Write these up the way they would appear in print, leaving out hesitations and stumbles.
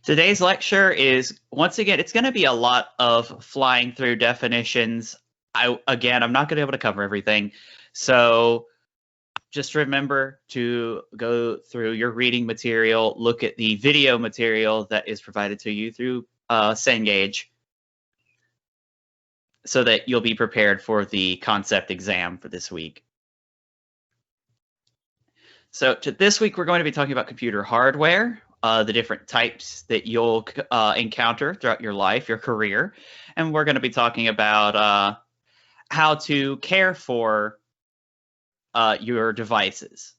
Today's lecture is, once again, it's going to be a lot of flying through definitions. I'm not going to be able to cover everything. So just remember to go through your reading material, look at the video material that is provided to you through Cengage, so that you'll be prepared for the concept exam for this week. So this week, we're going to be talking about computer hardware, the different types that you'll encounter throughout your life, your career. And we're going to be talking about how to care for your devices.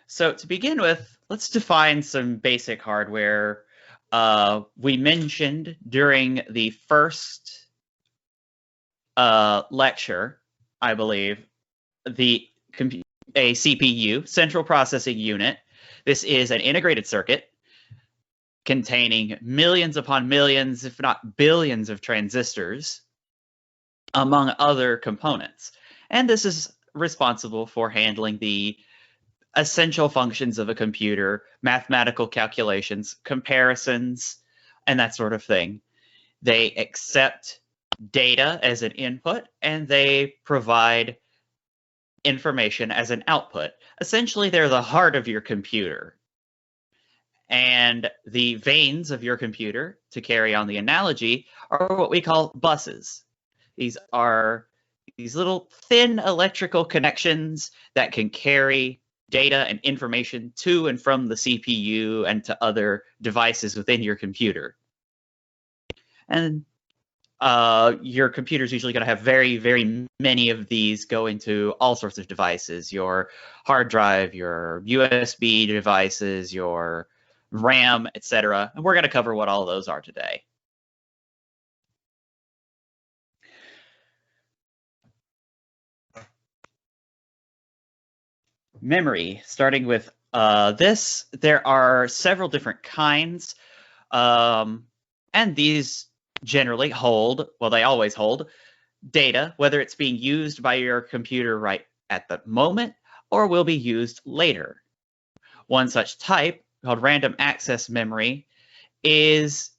So to begin with, let's define some basic hardware. We mentioned during the first lecture, I believe, a CPU, central processing unit. This is an integrated circuit containing millions upon millions, if not billions, of transistors, among other components. And this is responsible for handling the essential functions of a computer, mathematical calculations, comparisons, and that sort of thing. They accept data as an input, and they provide information as an output. Essentially, they're the heart of your computer. And the veins of your computer, to carry on the analogy, are what we call buses. These are these little thin electrical connections that can carry data and information to and from the CPU and to other devices within your computer. And your computer is usually going to have very, very many of these go into all sorts of devices: your hard drive, your USB devices, your RAM, etc. And we're going to cover what all of those are today. Memory, starting with this, there are several different kinds, and these generally hold, well, they always hold, data, whether it's being used by your computer right at the moment or will be used later. One such type, called random access memory, is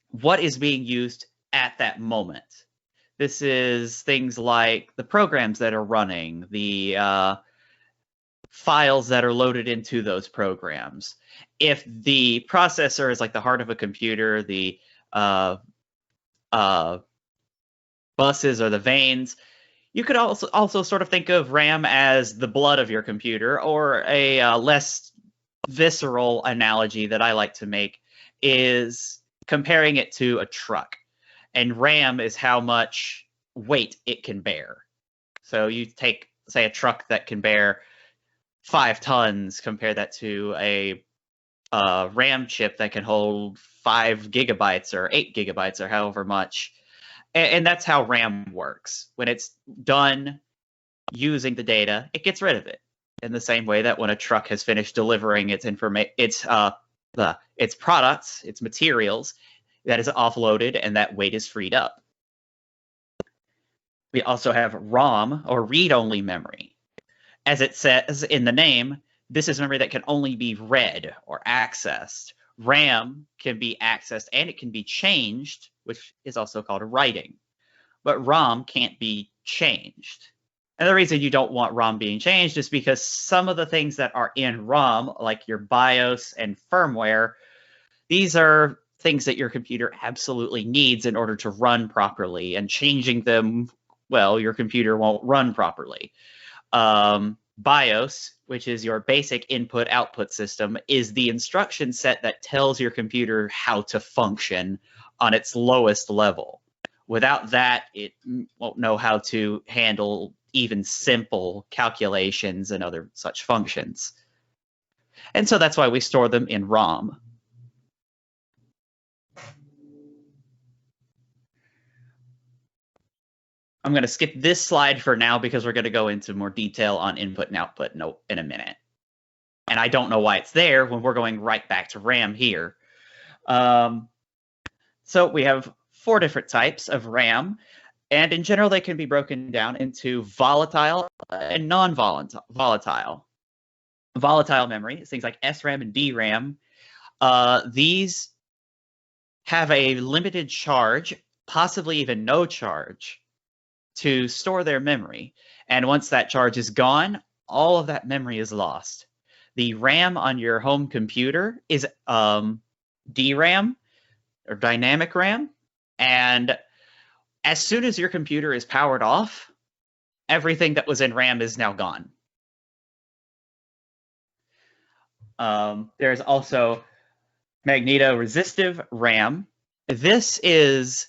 what is being used at that moment. This is things like the programs that are running, the files that are loaded into those programs. If the processor is like the heart of a computer, the buses or the veins, you could also sort of think of RAM as the blood of your computer, or a less visceral analogy that I like to make is comparing it to a truck. And RAM is how much weight it can bear. So you take, say, a truck that can bear 5 tons, compare that to a RAM chip that can hold 5 gigabytes or 8 gigabytes or however much. And that's how RAM works. When it's done using the data, it gets rid of it. In the same way that when a truck has finished delivering its products, its materials, that is offloaded and that weight is freed up. We also have ROM, or read-only memory. As it says in the name, this is memory that can only be read or accessed. RAM can be accessed and it can be changed, which is also called writing. But ROM can't be changed. And the reason you don't want ROM being changed is because some of the things that are in ROM, like your BIOS and firmware, these are things that your computer absolutely needs in order to run properly, and changing them, well, your computer won't run properly. BIOS, which is your basic input-output system, is the instruction set that tells your computer how to function on its lowest level. Without that, it won't know how to handle even simple calculations and other such functions. And so that's why we store them in ROM. I'm going to skip this slide for now because we're going to go into more detail on input and output in a minute. And I don't know why it's there when we're going right back to RAM here. So we have 4 different types of RAM. And in general, they can be broken down into volatile and non-volatile. Volatile memory, things like SRAM and DRAM, these have a limited charge, possibly even no charge, to store their memory. And once that charge is gone, all of that memory is lost. The RAM on your home computer is DRAM, or dynamic RAM, and as soon as your computer is powered off, everything that was in RAM is now gone. There's also magnetoresistive RAM. This is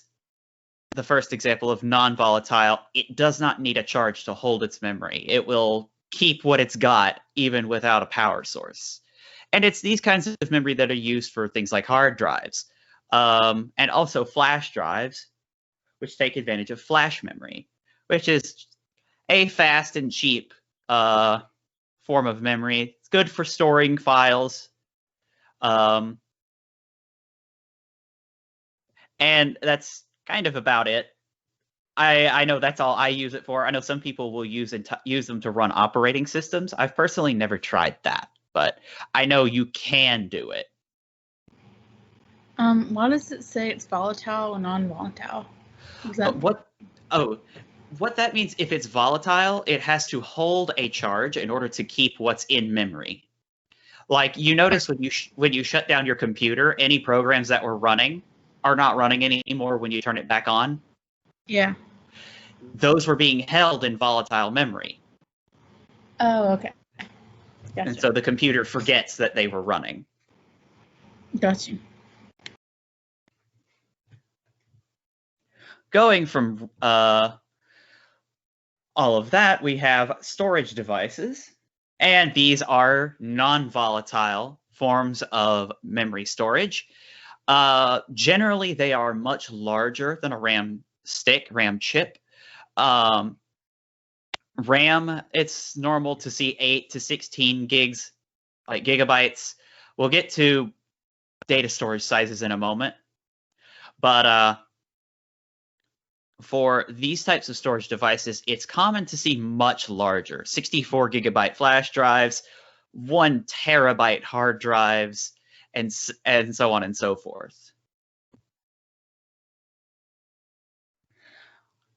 the first example of non-volatile. It does not need a charge to hold its memory. It will keep what it's got even without a power source. And it's these kinds of memory that are used for things like hard drives, and also flash drives, which take advantage of flash memory, which is a fast and cheap form of memory. It's good for storing files. And that's kind of about it. I know that's all I use it for. I know some people will use them to run operating systems. I've personally never tried that, but I know you can do it. Why does it say it's volatile and non-volatile? What that means, if it's volatile, it has to hold a charge in order to keep what's in memory. Like, you notice when you shut down your computer, any programs that were running are not running anymore when you turn it back on. Yeah. Those were being held in volatile memory. Oh, okay. Gotcha. And so the computer forgets that they were running. Gotcha. Going from all of that, we have storage devices, and these are non-volatile forms of memory storage. Generally, they are much larger than a RAM chip. RAM, it's normal to see 8 to 16 gigabytes. We'll get to data storage sizes in a moment. But for these types of storage devices, it's common to see much larger, 64 gigabyte flash drives, 1 terabyte hard drives, and so on and so forth.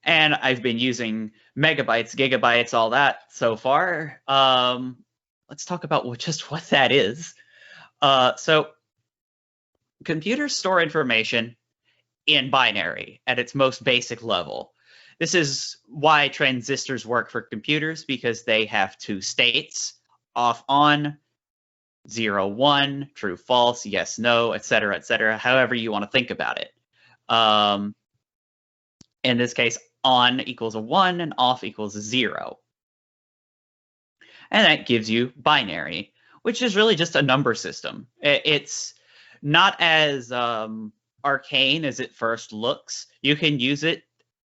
And I've been using megabytes, gigabytes, all that so far. Let's talk about just what that is. So computers store information in binary at its most basic level. This is why transistors work for computers, because they have 2 states, off, on, 0, 1, true, false, yes, no, etc., however you want to think about it. In this case, on equals a 1 and off equals a 0. And that gives you binary, which is really just a number system. It's not as arcane as it first looks. You can use it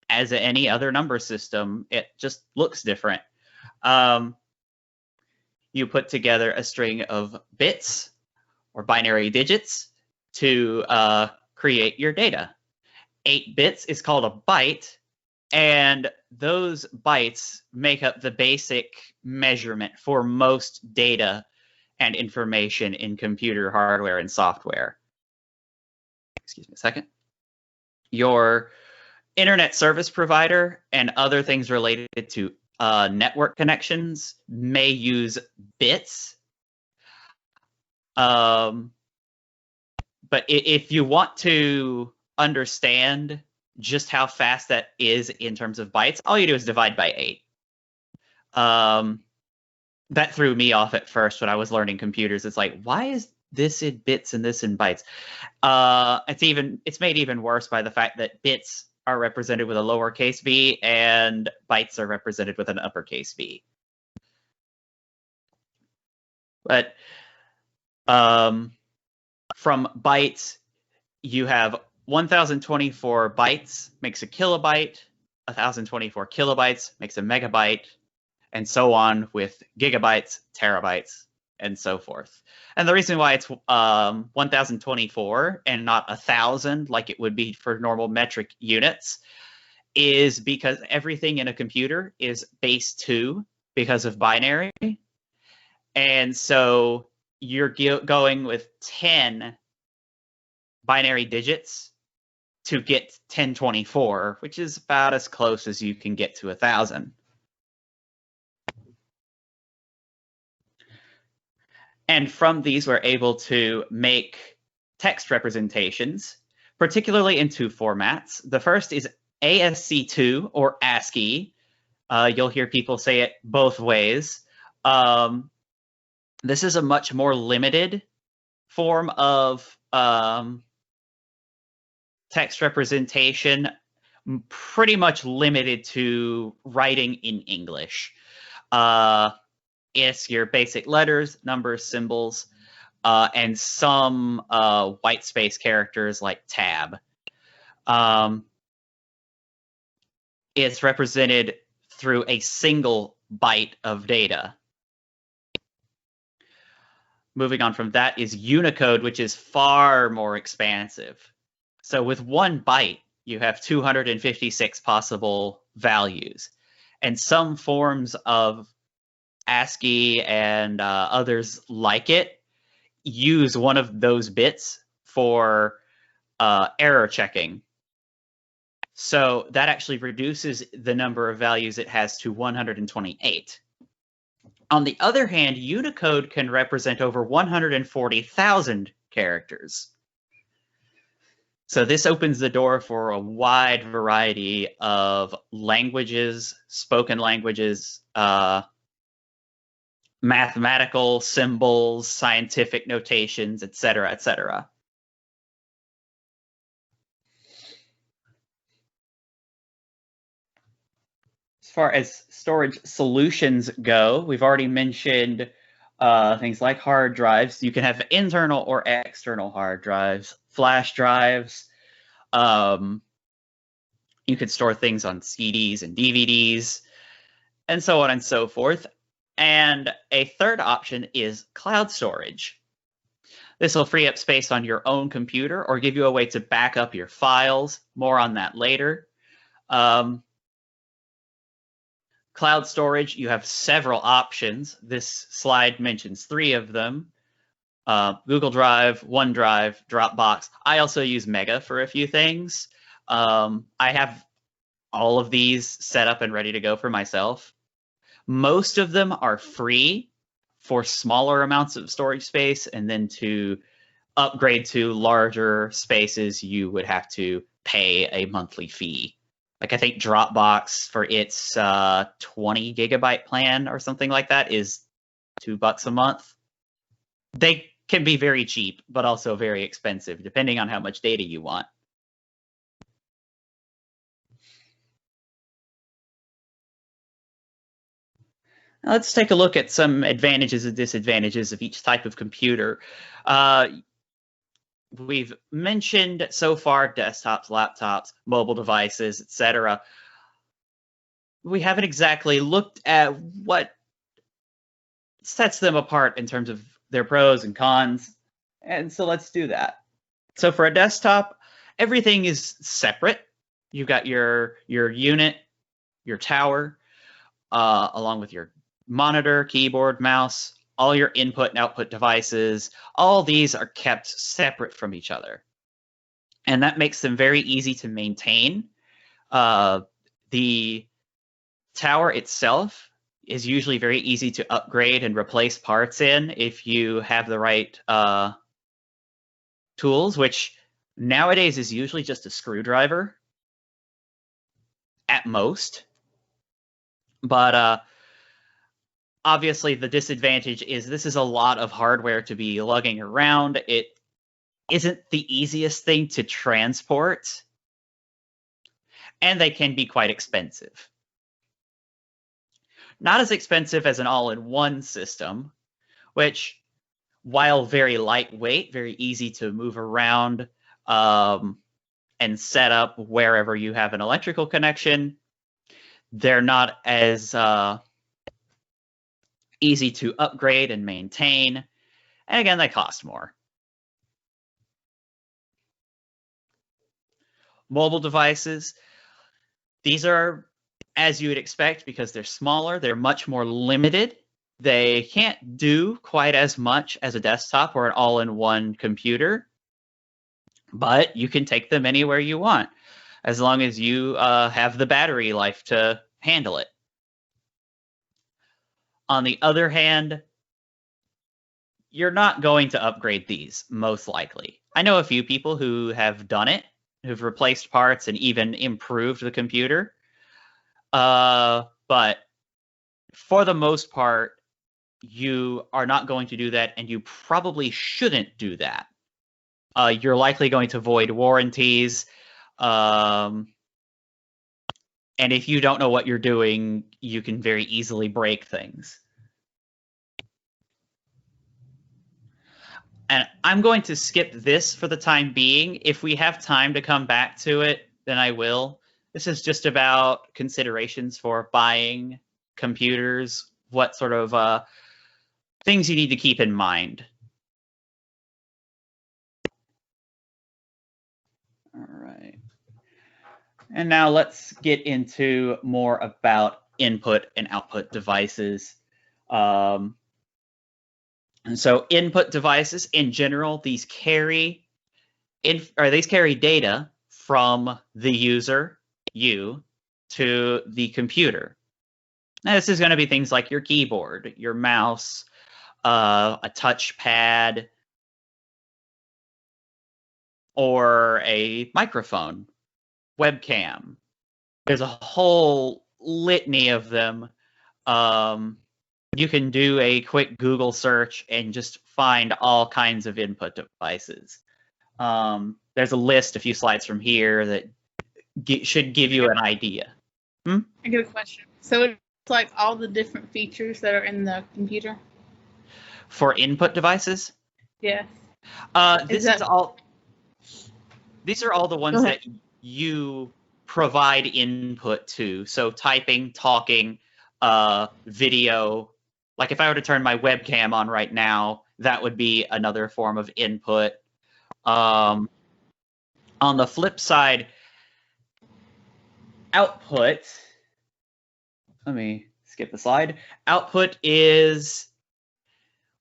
as any other number system. It just looks different. You put together a string of bits or binary digits to create your data. 8 bits is called a byte, and those bytes make up the basic measurement for most data and information in computer hardware and software. Excuse me a second. Your internet service provider and other things related to network connections may use bits. But if you want to understand just how fast that is in terms of bytes, all you do is divide by 8. That threw me off at first when I was learning computers. It's like, why is this in bits and this in bytes? It's made even worse by the fact that bits are represented with a lowercase b and bytes are represented with an uppercase b. But from bytes, you have 1024 bytes makes a kilobyte, 1024 kilobytes makes a megabyte, and so on with gigabytes, terabytes, and so forth. And the reason why it's 1024 and not 1000 like it would be for normal metric units is because everything in a computer is base 2 because of binary. And so you're going with 10 binary digits to get 1024, which is about as close as you can get to 1,000. And from these, we're able to make text representations, particularly in two formats. The first is ASC2 or ASCII. You'll hear people say it both ways. This is a much more limited form of text representation, pretty much limited to writing in English. It's your basic letters, numbers, symbols, and some white space characters like tab. It's represented through a single byte of data. Moving on from that is Unicode, which is far more expansive. So with 1 byte, you have 256 possible values. And some forms of ASCII and others like it use one of those bits for error checking. So that actually reduces the number of values it has to 128. On the other hand, Unicode can represent over 140,000 characters. So this opens the door for a wide variety of languages, spoken languages, mathematical symbols, scientific notations, etc., etc. As far as storage solutions go, we've already mentioned things like hard drives. You can have internal or external hard drives, flash drives. You could store things on CDs and DVDs, and so on and so forth. And a third option is cloud storage. This will free up space on your own computer or give you a way to back up your files. More on that later. Cloud storage, you have several options. This slide mentions 3 of them. Google Drive, OneDrive, Dropbox. I also use Mega for a few things. I have all of these set up and ready to go for myself. Most of them are free for smaller amounts of storage space, and then to upgrade to larger spaces, you would have to pay a monthly fee. Like I think Dropbox for its 20 gigabyte plan or something like that is $2 a month. They can be very cheap, but also very expensive, depending on how much data you want. Now let's take a look at some advantages and disadvantages of each type of computer. We've mentioned so far desktops, laptops, mobile devices, etc. We haven't exactly looked at what sets them apart in terms of their pros and cons, and so let's do that. So for a desktop, everything is separate. You've got your unit, your tower, along with your monitor, keyboard, mouse, all your input and output devices. All these are kept separate from each other. And that makes them very easy to maintain. The tower itself is usually very easy to upgrade and replace parts in if you have the right tools, which nowadays is usually just a screwdriver at most. But obviously the disadvantage is this is a lot of hardware to be lugging around. It isn't the easiest thing to transport, and they can be quite expensive. Not as expensive as an all-in-one system, which, while very lightweight, very easy to move around and set up wherever you have an electrical connection, they're not as easy to upgrade and maintain. And again, they cost more. Mobile devices. These are, as you would expect, because they're smaller, they're much more limited. They can't do quite as much as a desktop or an all-in-one computer, but you can take them anywhere you want, as long as you have the battery life to handle it. On the other hand, you're not going to upgrade these, most likely. I know a few people who have done it, who've replaced parts and even improved the computer. But for the most part, you are not going to do that, and you probably shouldn't do that. You're likely going to void warranties. And if you don't know what you're doing, you can very easily break things. And I'm going to skip this for the time being. If we have time to come back to it, then I will. This is just about considerations for buying computers, what sort of things you need to keep in mind. All right. And now let's get into more about input and output devices. And so input devices in general, these carry data from the user, you, to the computer. Now, this is going to be things like your keyboard, your mouse, a touchpad, or a microphone, webcam. There's a whole litany of them. You can do a quick Google search and just find all kinds of input devices. There's a list a few slides from here that should give you an idea. I get a question. So it's like all the different features that are in the computer? For input devices? Yeah. These are all the ones that you provide input to. So typing, talking, video. Like if I were to turn my webcam on right now, that would be another form of input. On the flip side, output, let me skip the slide. Output is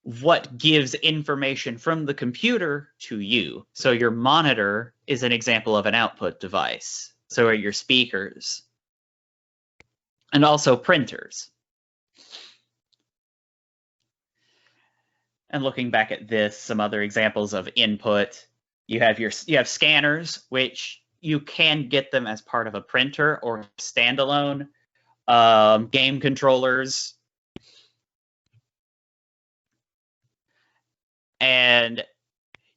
what gives information from the computer to you. So your monitor is an example of an output device. So are your speakers. And also printers. And looking back at this, some other examples of input. You have scanners, which you can get them as part of a printer or standalone. Game controllers. And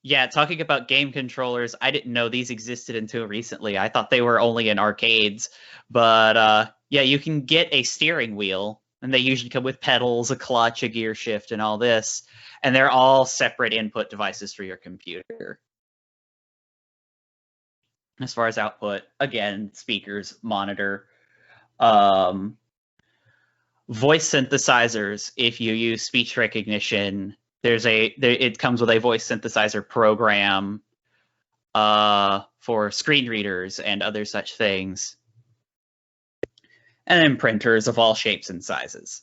yeah, talking about game controllers, I didn't know these existed until recently. I thought they were only in arcades. But yeah, you can get a steering wheel, and they usually come with pedals, a clutch, a gear shift, and all this. And they're all separate input devices for your computer. As far as output, again, speakers, monitor, voice synthesizers. If you use speech recognition, it comes with a voice synthesizer program for screen readers and other such things. And then printers of all shapes and sizes.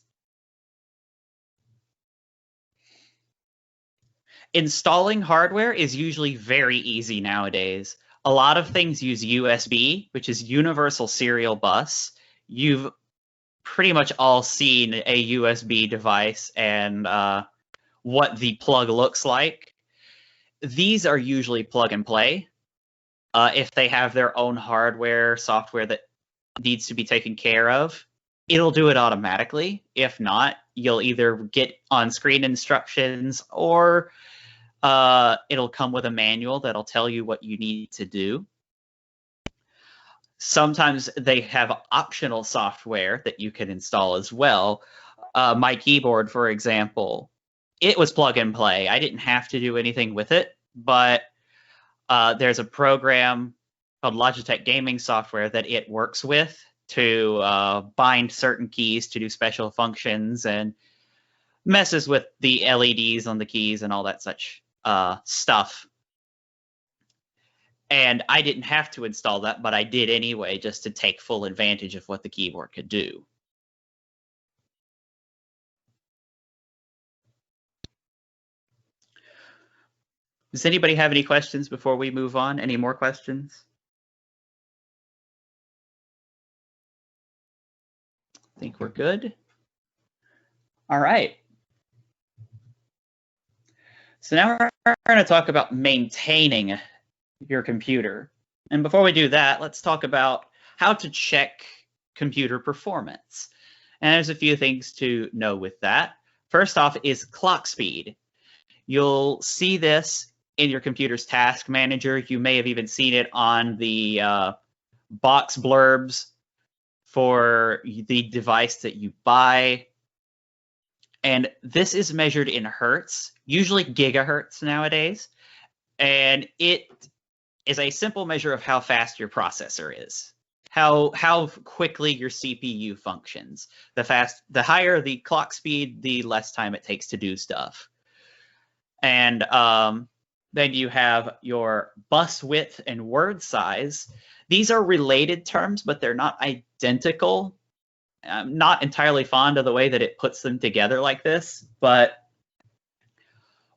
Installing hardware is usually very easy nowadays. A lot of things use USB, which is Universal Serial Bus. You've pretty much all seen a USB device and what the plug looks like. These are usually plug and play. If they have their own hardware, software that needs to be taken care of, it'll do it automatically. If not, you'll either get on-screen instructions or it'll come with a manual that'll tell you what you need to do. Sometimes they have optional software that you can install as well. My keyboard, for example, it was plug and play. I didn't have to do anything with it, but there's a program called Logitech Gaming Software that it works with to bind certain keys to do special functions and messes with the LEDs on the keys and all that such stuff. And I didn't have to install that, but I did anyway, just to take full advantage of what the keyboard could do. Does anybody have any questions before we move on? Any more questions? I think we're good. All right. So now we're going to talk about maintaining your computer. And before we do that, let's talk about how to check computer performance. And there's a few things to know with that. First off is clock speed. You'll see this in your computer's task manager. You may have even seen it on the box blurbs for the device that you buy. And this is measured in hertz, usually gigahertz nowadays. And it is a simple measure of how fast your processor is, how quickly your CPU functions. The higher the clock speed, the less time it takes to do stuff. And then you have your bus width and word size. These are related terms, but they're not identical. I'm not entirely fond of the way that it puts them together like this, but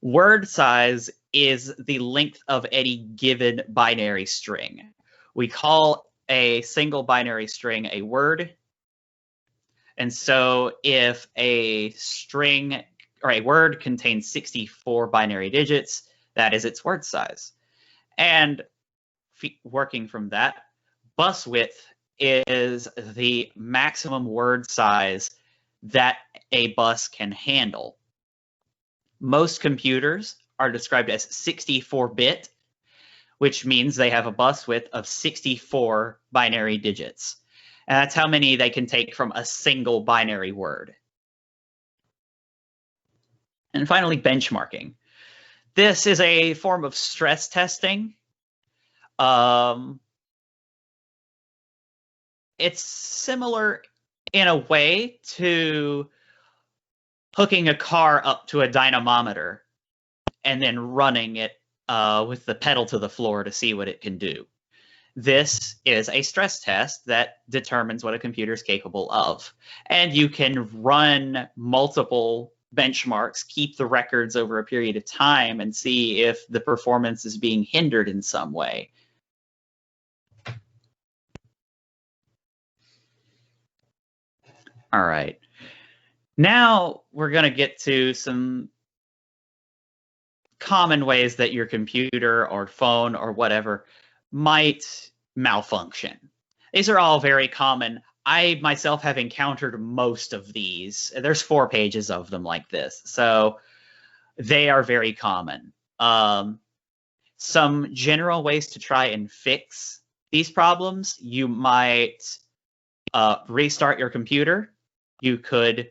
word size is the length of any given binary string. We call a single binary string a word. And so if a string or a word contains 64 binary digits, that is its word size. And working from that, bus width is the maximum word size that a bus can handle. Most computers are described as 64-bit, which means they have a bus width of 64 binary digits. And that's how many they can take from a single binary word. And finally, benchmarking. This is a form of stress testing. It's similar in a way to hooking a car up to a dynamometer and then running it with the pedal to the floor to see what it can do. This is a stress test that determines what a computer is capable of. And you can run multiple benchmarks, keep the records over a period of time, and see if the performance is being hindered in some way. All right. Now we're going to get to some common ways that your computer or phone or whatever might malfunction. These are all very common. I myself have encountered most of these. There's 4 pages of them like this, so they are very common. Some general ways to try and fix these problems: you might restart your computer. You could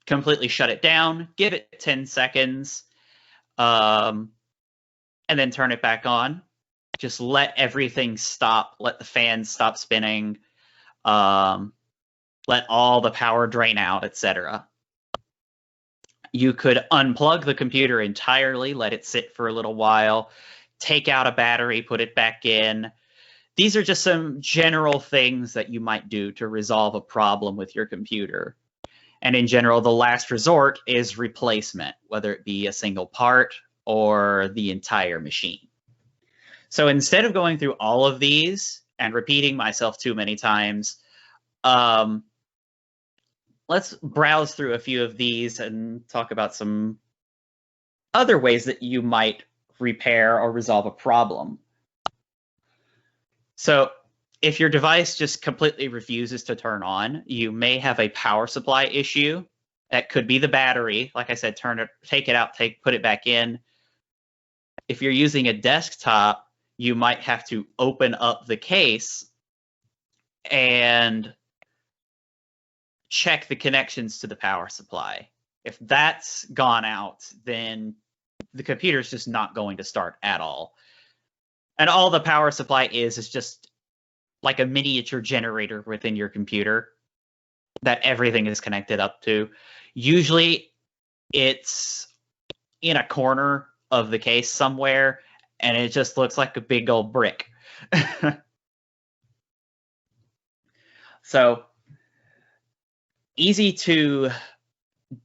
completely shut it down, give it 10 seconds, and then turn it back on. Just let everything stop. Let the fans stop spinning. Let all the power drain out, etc. You could unplug the computer entirely, let it sit for a little while, take out a battery, put it back in. These are just some general things that you might do to resolve a problem with your computer. And in general, the last resort is replacement, whether it be a single part or the entire machine. So instead of going through all of these and repeating myself too many times, let's browse through a few of these and talk about some other ways that you might repair or resolve a problem. So if your device just completely refuses to turn on, you may have a power supply issue. That could be the battery. Like I said, take it out, put it back in. If you're using a desktop, you might have to open up the case and check the connections to the power supply. If that's gone out, then the computer's just not going to start at all. And all the power supply is just like a miniature generator within your computer that everything is connected up to. Usually it's in a corner of the case somewhere, and it just looks like a big old brick. So easy to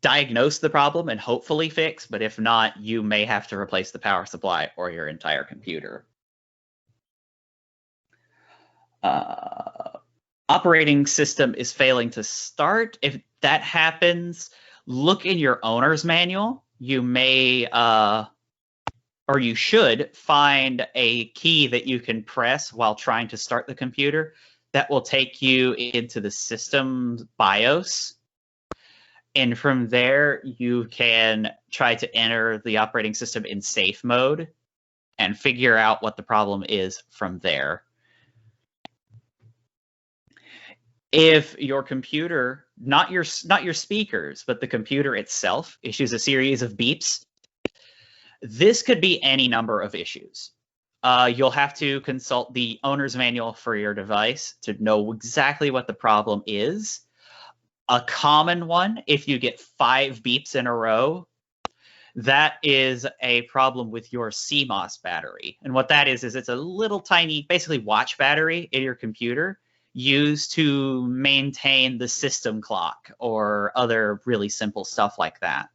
diagnose the problem and hopefully fix, but if not, you may have to replace the power supply or your entire computer. Operating system is failing to start. If that happens, look in your owner's manual. You may, or you should, find a key that you can press while trying to start the computer that will take you into the system BIOS. And from there, you can try to enter the operating system in safe mode and figure out what the problem is from there. If your computer, not your speakers, but the computer itself issues a series of beeps, this could be any number of issues. You'll have to consult the owner's manual for your device to know exactly what the problem is. A common one, if you get 5 beeps in a row, that is a problem with your CMOS battery. And what that is it's a little tiny, basically watch battery in your computer used to maintain the system clock or other really simple stuff like that.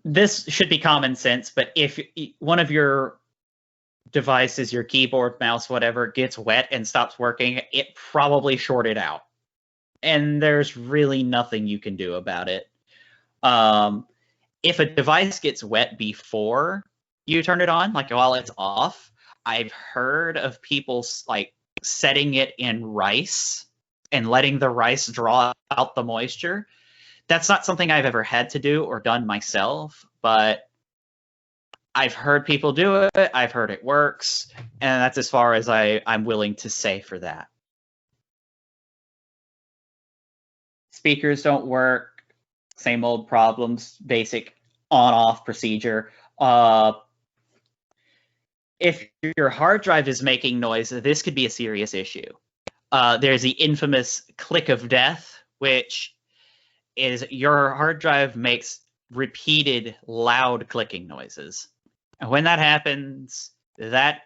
This should be common sense, but if one of your devices, your keyboard, mouse, whatever, gets wet and stops working, it probably shorted out. And there's really nothing you can do about it. If a device gets wet before you turn it on, like while it's off, I've heard of people like setting it in rice and letting the rice draw out the moisture. That's not something I've ever had to do or done myself, but I've heard people do it. I've heard it works. And that's as far as I'm willing to say for that. Speakers don't work. Same old problems. Basic on-off procedure. If your hard drive is making noise, this could be a serious issue. There's the infamous click of death, which is your hard drive makes repeated loud clicking noises. And when that happens, that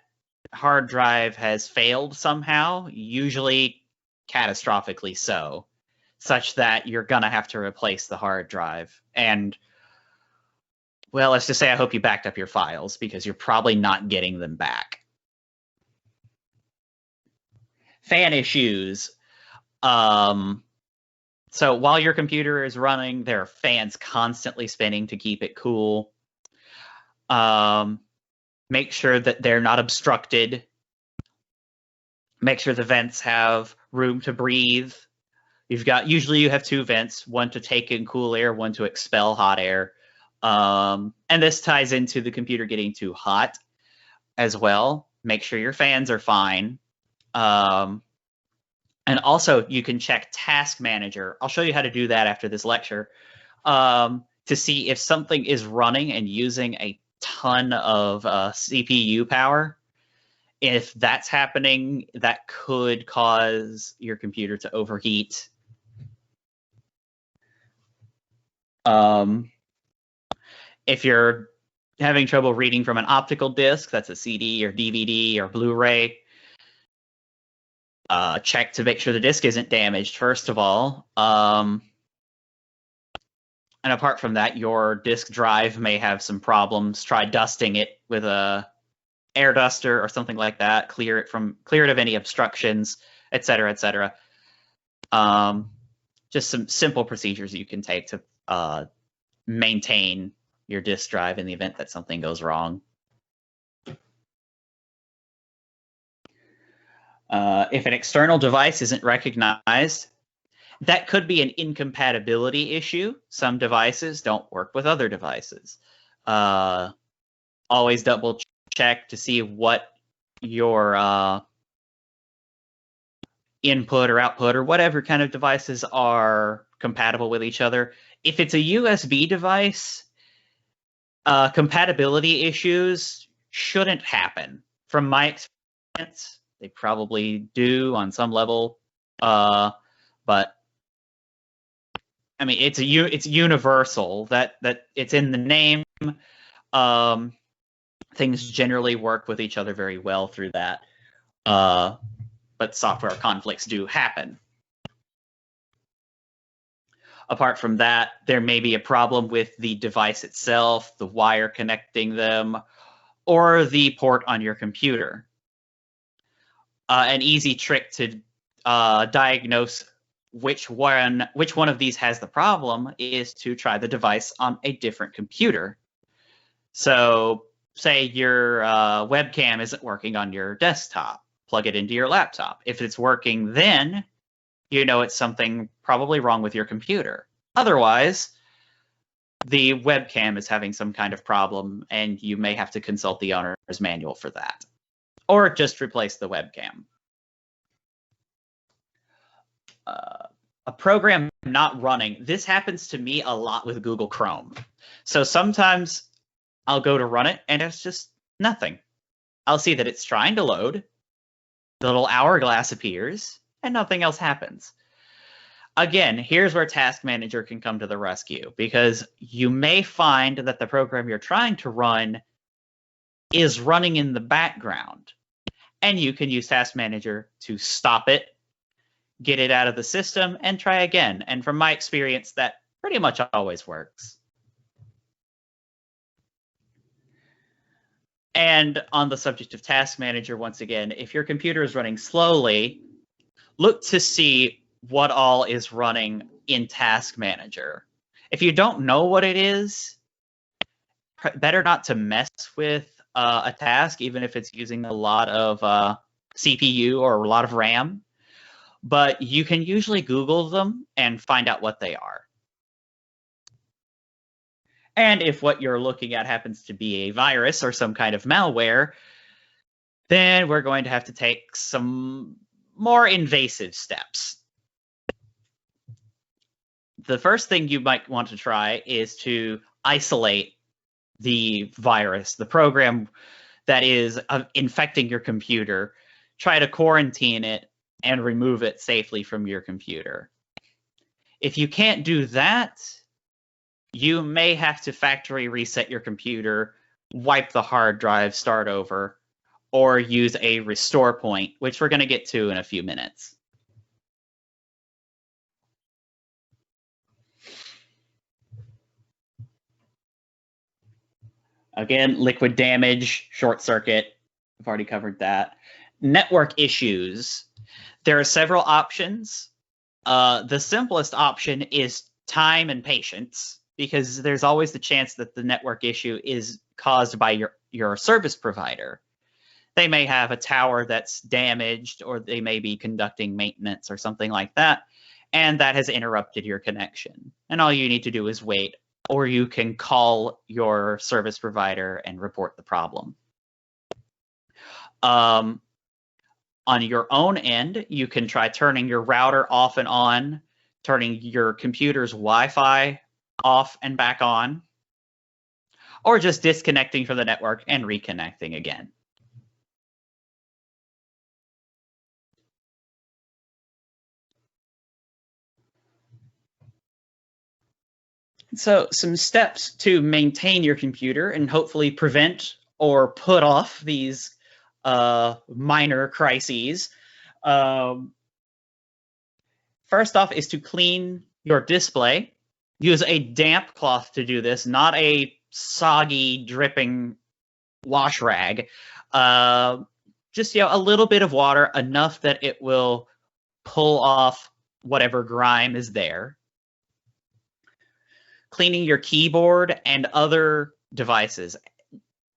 hard drive has failed somehow, usually catastrophically so, such that you're going to have to replace the hard drive. And, well, let's just say I hope you backed up your files because you're probably not getting them back. Fan issues. So while your computer is running, there are fans constantly spinning to keep it cool. Make sure that they're not obstructed. Make sure the vents have room to breathe. Usually you have 2 vents, one to take in cool air, one to expel hot air. And this ties into the computer getting too hot as well. Make sure your fans are fine. And also you can check Task Manager. I'll show you how to do that after this lecture, to see if something is running and using a ton of CPU power. If that's happening, that could cause your computer to overheat. If you're having trouble reading from an optical disc, that's a CD or DVD or Blu-ray, check to make sure the disc isn't damaged, first of all. And apart from that, your disk drive may have some problems. Try dusting it with a air duster or something like that. Clear it of any obstructions, etc., etc. Just some simple procedures you can take to maintain your disk drive in the event that something goes wrong. If an external device isn't recognized, that could be an incompatibility issue. Some devices don't work with other devices. Always double check to see what your input or output or whatever kind of devices are compatible with each other. If it's a USB device, compatibility issues shouldn't happen. From my experience, they probably do on some level, but I mean, it's universal that it's in the name. Things generally work with each other very well through that, but software conflicts do happen. Apart from that, there may be a problem with the device itself, the wire connecting them, or the port on your computer. An easy trick to diagnose which one of these has the problem is to try the device on a different computer. So say your webcam isn't working on your desktop, plug it into your laptop. If it's working, then you know it's something probably wrong with your computer. Otherwise, the webcam is having some kind of problem, and you may have to consult the owner's manual for that. Or just replace the webcam. A program not running. This happens to me a lot with Google Chrome. So sometimes I'll go to run it, and it's just nothing. I'll see that it's trying to load. The little hourglass appears, and nothing else happens. Again, here's where Task Manager can come to the rescue, because you may find that the program you're trying to run is running in the background, and you can use Task Manager to stop it, get it out of the system, and try again. And from my experience, that pretty much always works. And on the subject of Task Manager, once again, if your computer is running slowly, look to see what all is running in Task Manager. If you don't know what it is, better not to mess with a task, even if it's using a lot of CPU or a lot of RAM. But you can usually Google them and find out what they are. And if what you're looking at happens to be a virus or some kind of malware, then we're going to have to take some more invasive steps. The first thing you might want to try is to isolate the virus, the program that is infecting your computer. Try to quarantine it and remove it safely from your computer. If you can't do that, you may have to factory reset your computer, wipe the hard drive, start over, or use a restore point, which we're going to get to in a few minutes. Again, liquid damage, short circuit, I've already covered that. Network issues. There are several options. The simplest option is time and patience, because there's always the chance that the network issue is caused by your service provider. They may have a tower that's damaged, or they may be conducting maintenance or something like that, and that has interrupted your connection. And all you need to do is wait, or you can call your service provider and report the problem. On your own end, you can try turning your router off and on, turning your computer's Wi-Fi off and back on, or just disconnecting from the network and reconnecting again. So some steps to maintain your computer and hopefully prevent or put off these minor crises. First off is to clean your display. Use a damp cloth to do this, not a soggy, dripping wash rag. Just a little bit of water, enough that it will pull off whatever grime is there. Cleaning your keyboard and other devices.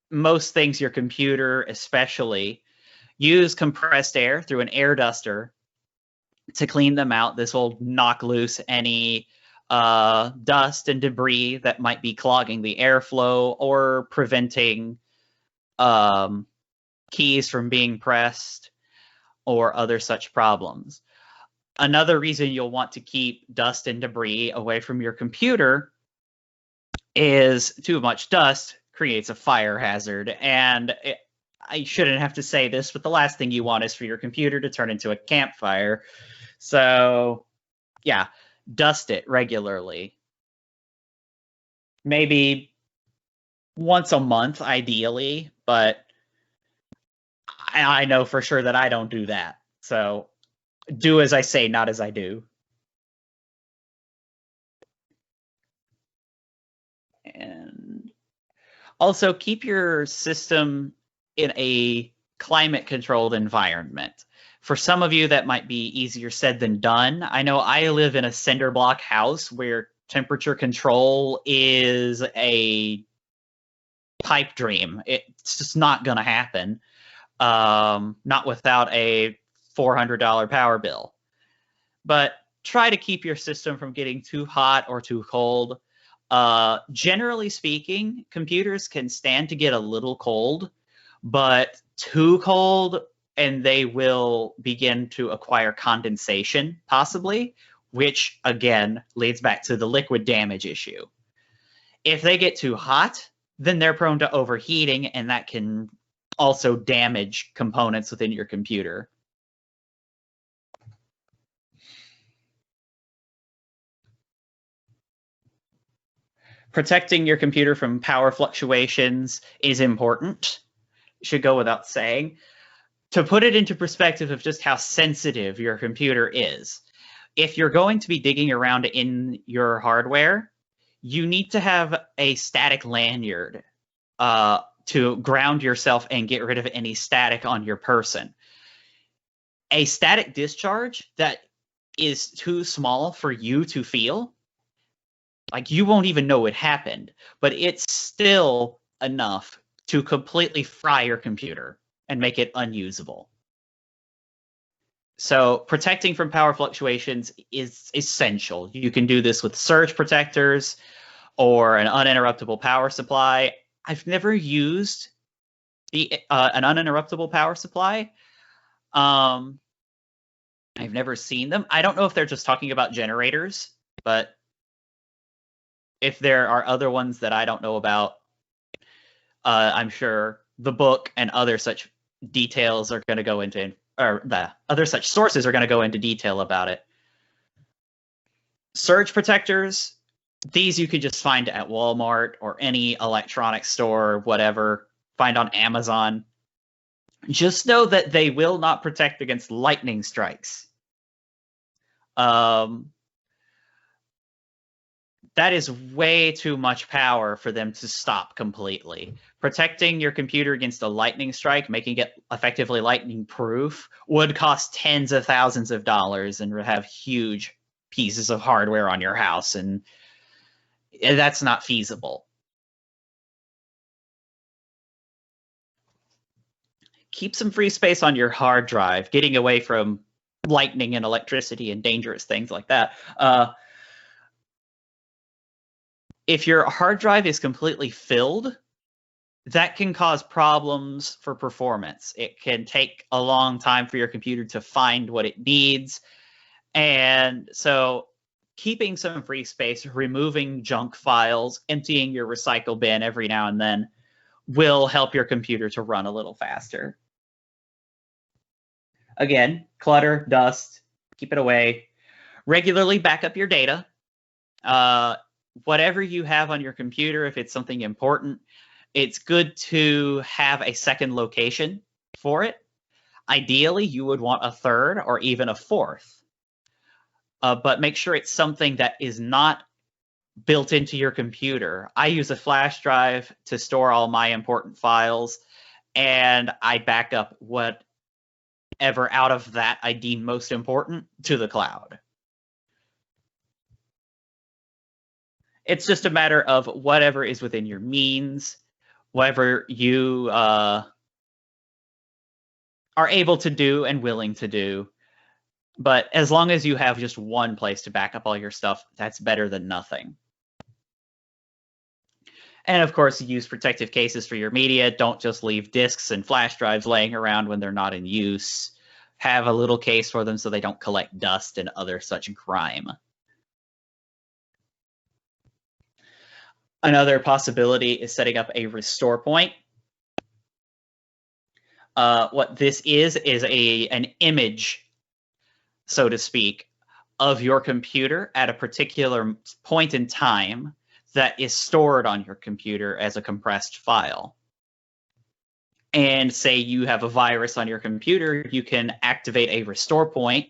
Most things, your computer especially, use compressed air through an air duster to clean them out. This will knock loose any dust and debris that might be clogging the airflow or preventing keys from being pressed or other such problems. Another reason you'll want to keep dust and debris away from your computer is too much dust creates a fire hazard. And I shouldn't have to say this, but the last thing you want is for your computer to turn into a campfire. So yeah, Dust it regularly. Maybe once a month, ideally, but I know for sure that I don't do that. So do as I say, not as I do. And also keep your system in a climate-controlled environment. For some of you, that might be easier said than done. I know I live in a cinder block house where temperature control is a pipe dream. It's just not going to happen. Not without a $400 power bill. But try to keep your system from getting too hot or too cold. Generally speaking, computers can stand to get a little cold, but too cold and they will begin to acquire condensation, possibly, which again leads back to the liquid damage issue. If they get too hot, then they're prone to overheating, and that can also damage components within your computer. Protecting your computer from power fluctuations is important. Should go without saying. To put it into perspective of just how sensitive your computer is, if you're going to be digging around in your hardware, you need to have a static lanyard to ground yourself and get rid of any static on your person. A static discharge that is too small for you to feel, like you won't even know it happened, but it's still enough to completely fry your computer and make it unusable. So protecting from power fluctuations is essential. You can do this with surge protectors or an uninterruptible power supply. I've never used an uninterruptible power supply. I've never seen them. I don't know if they're just talking about generators, but if there are other ones that I don't know about, I'm sure the book and other such details are going to go into, or the other such sources are going to go into detail about it. Surge protectors, these you could just find at Walmart or any electronics store, or whatever, find on Amazon. Just know that they will not protect against lightning strikes. That is way too much power for them to stop completely. Protecting your computer against a lightning strike, making it effectively lightning proof, would cost tens of thousands of dollars and have huge pieces of hardware on your house, and that's not feasible. Keep some free space on your hard drive, getting away from lightning and electricity and dangerous things like that. If your hard drive is completely filled, that can cause problems for performance. It can take a long time for your computer to find what it needs. And so keeping some free space, removing junk files, emptying your recycle bin every now and then will help your computer to run a little faster. Again, clutter, dust, keep it away. Regularly back up your data. Whatever you have on your computer, if it's something important, it's good to have a second location for it. Ideally, you would want a third or even a fourth. But make sure it's something that is not built into your computer. I use a flash drive to store all my important files, and I back up whatever out of that I deem most important to the cloud. It's just a matter of whatever is within your means, whatever you are able to do and willing to do. But as long as you have just one place to back up all your stuff, that's better than nothing. And of course, use protective cases for your media. Don't just leave disks and flash drives laying around when they're not in use. Have a little case for them so they don't collect dust and other such grime. Another possibility is setting up a restore point. What this is an image, so to speak, of your computer at a particular point in time that is stored on your computer as a compressed file. And say you have a virus on your computer, you can activate a restore point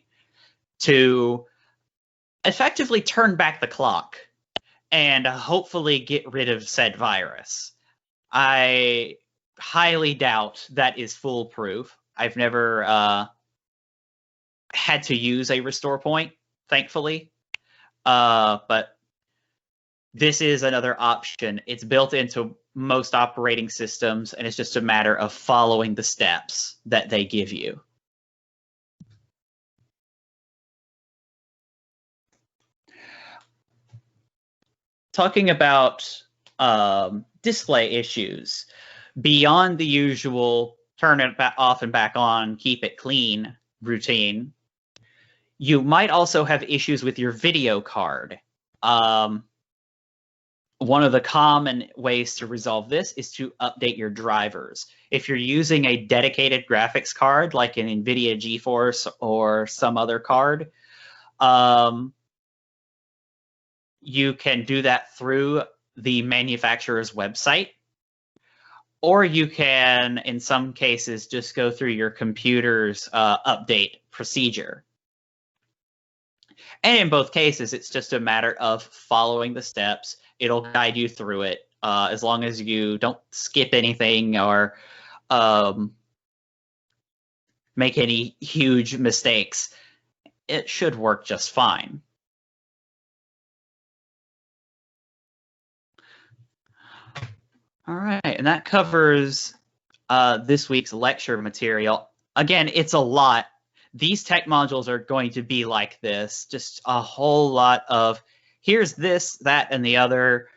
to effectively turn back the clock and hopefully get rid of said virus. I highly doubt that is foolproof. I've never had to use a restore point, thankfully. But this is another option. It's built into most operating systems, and it's just a matter of following the steps that they give you. Talking about display issues, beyond the usual turn it off and back on, keep it clean routine, you might also have issues with your video card. One of the common ways to resolve this is to update your drivers. If you're using a dedicated graphics card, like an NVIDIA GeForce or some other card, you can do that through the manufacturer's website, or you can, in some cases, just go through your computer's update procedure. And in both cases, it's just a matter of following the steps. It'll guide you through it, as long as you don't skip anything or make any huge mistakes. It should work just fine. All right, and that covers this week's lecture material. Again, it's a lot. These tech modules are going to be like this, just a whole lot of here's this, that, and the other,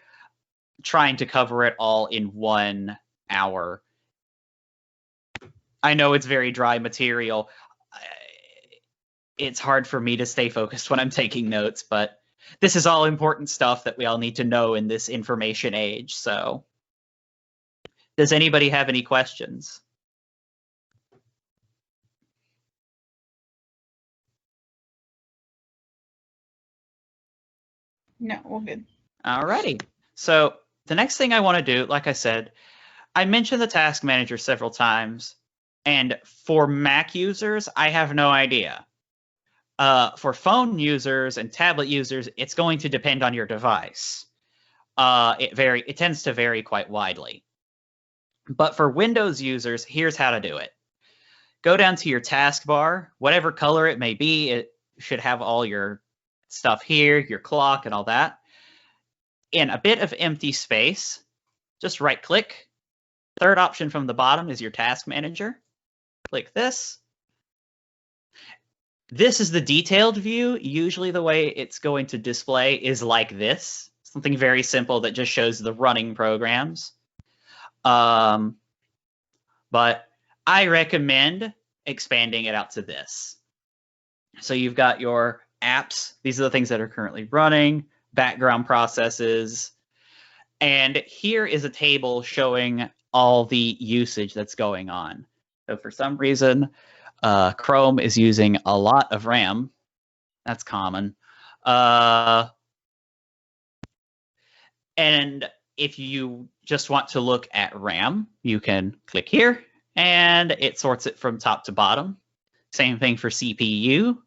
trying to cover it all in 1 hour. I know it's very dry material. It's hard for me to stay focused when I'm taking notes, but this is all important stuff that we all need to know in this information age. So, does anybody have any questions? No, we're good. All righty. So the next thing I want to do, like I said, I mentioned the task manager several times, and for Mac users, I have no idea. For phone users and tablet users, it's going to depend on your device. It tends to vary quite widely. But for Windows users, here's how to do it. Go down to your taskbar, whatever color it may be. It should have all your stuff here, your clock and all that. In a bit of empty space, just right click. Third option from the bottom is your task manager. Click this. This is the detailed view. Usually the way it's going to display is like this. Something very simple that just shows the running programs. But I recommend expanding it out to this. So you've got your apps. These are the things that are currently running, background processes. And here is a table showing all the usage that's going on. So for some reason, Chrome is using a lot of RAM. That's common. And if you just want to look at RAM, you can click here and it sorts it from top to bottom. Same thing for CPU.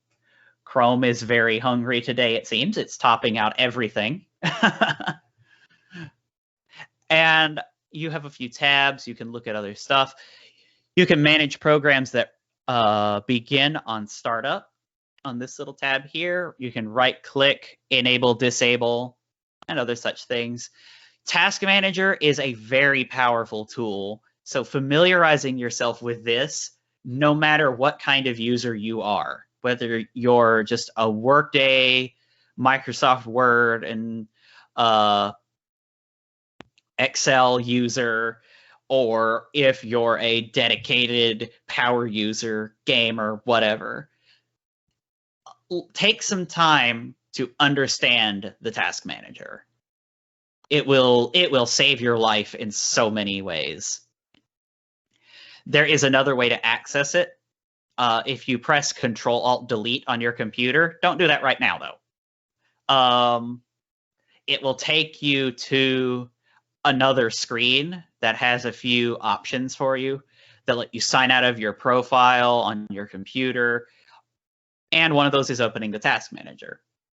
Chrome is very hungry today, it seems. It's topping out everything. And you have a few tabs. You can look at other stuff. You can manage programs that begin on startup on this little tab here. You can right-click, enable, disable, and other such things. Task Manager is a very powerful tool. So familiarizing yourself with this, no matter what kind of user you are, whether you're just a Workday, Microsoft Word, and Excel user, or if you're a dedicated power user, gamer, whatever, take some time to understand the Task Manager. It will save your life in so many ways. There is another way to access it. if you press Control-Alt-Delete on your computer, don't do that right now, though. It will take you to another screen that has a few options for you that let you sign out of your profile on your computer. And one of those is opening the task manager.